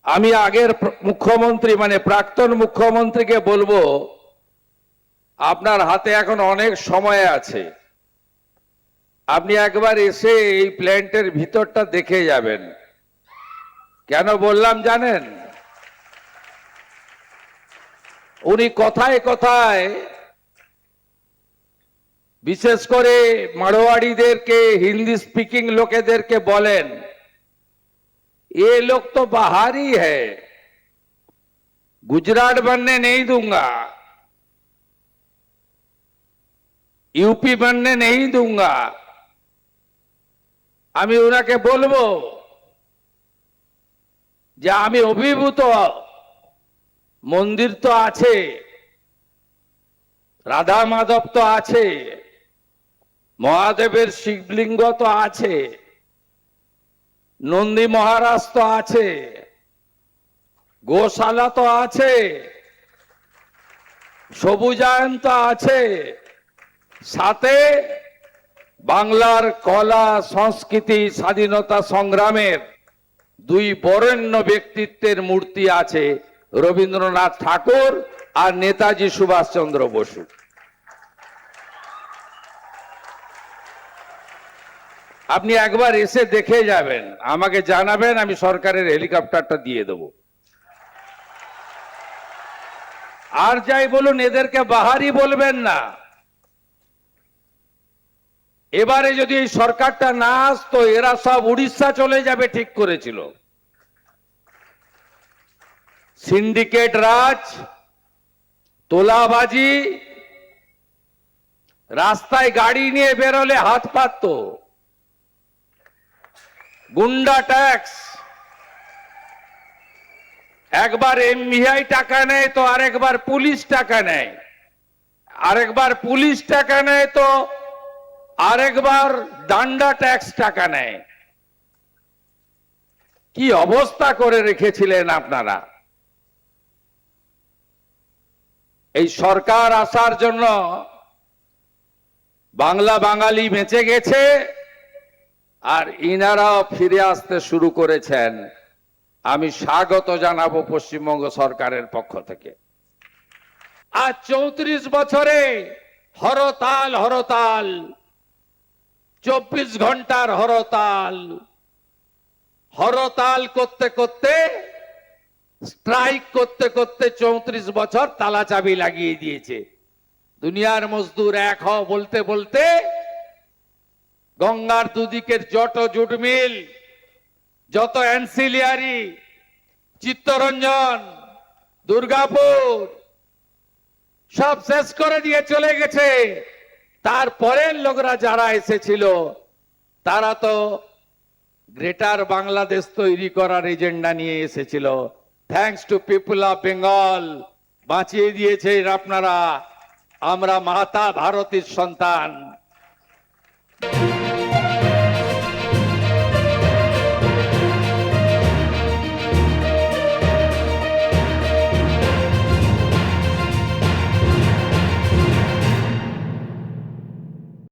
আমি আগের মুখ্যমন্ত্রী মানে প্রাক্তন মুখ্যমন্ত্রীকে বলবো, আপনার হাতে এখন অনেক সময় আছে, আপনি একবার এসে এই প্ল্যান্টের ভিতরটা দেখে যাবেন। কেন বললাম জানেন? উনি কথায় কথায় বিশেষ করে মারোয়াড়িদেরকে, হিন্দি স্পিকিং লোকেদেরকে বলেন, ये लोग तो बाहरी है, गुजरात बनने नहीं दूंगा, यूपी बनने नहीं दूंगा। আমি ওনাকে বলবো যে আমি অভিভূত, মন্দির তো আছে, রাধা মাধব তো আছে, মহাদেবের শিবলিঙ্গ তো আছে, নন্দী মহারাজ তো আছে, গোশালা তো আছে, সবুজায়ন তো আছে, সাথে বাংলার কলা সংস্কৃতি স্বাধীনতা সংগ্রামের দুই বরেণ্য ব্যক্তিত্বের মূর্তি আছে, রবীন্দ্রনাথ ঠাকুর আর নেতাজি সুভাষচন্দ্র বসু। আপনি একবার এসে দেখে যাবেন, আমাকে জানাবেন, আমি সরকারের হেলিকপ্টারটা দিয়ে দেব। আর যাই বলুন, এদেরকে বাহারি বলবেন না। এবারে যদি এই সরকারটা না আসতো, এরা সব উড়িষ্যা চলে যাবে ঠিক করেছিল। সিন্ডিকেট রাজ, তোলাবাজি, রাস্তায় গাড়ি নিয়ে বেরোলে হাত পাতত, গুন্ডা ট্যাক্স, একবার এমভিআই টাকা নেয় তো আরেকবার পুলিশ টাকা নেয়, আরেকবার পুলিশ টাকা নেয় তো আরেকবার ডান্ডা ট্যাক্স টাকা নেয়। কি অবস্থা করে রেখেছিলেন আপনারা! এই সরকার আসার জন্য বাংলা বাঙালি বেঁচে গেছে, আর ইনারাও ফিরে আসতে শুরু করেছেন। আমি স্বাগত জানাবো পশ্চিমবঙ্গ সরকারের পক্ষ থেকে। আজ 34 বছরে হরতাল হরতাল, 24 ঘন্টার হরতাল, হরতাল করতে করতে, স্ট্রাইক করতে করতে 34 বছর তালা চাবি লাগিয়ে দিয়েছে। দুনিয়ার মজদুর এক হও বলতে বলতে গঙ্গার দুদিকের যত জুট মিল, যত অ্যান্সিলিয়ারি, চিত্তরঞ্জন, দুর্গাপুর সব শেষ করে দিয়ে চলে গেছে। তারপরের লোকরা যারা এসেছিল তারা তো গ্রেটার বাংলাদেশ তৈরি করার এজেন্ডা নিয়ে এসেছিল। Thanks to people of Bengal, বাঁচিয়ে দিয়েছেন আপনারা। আমরা মাতা ভারতীর সন্তান।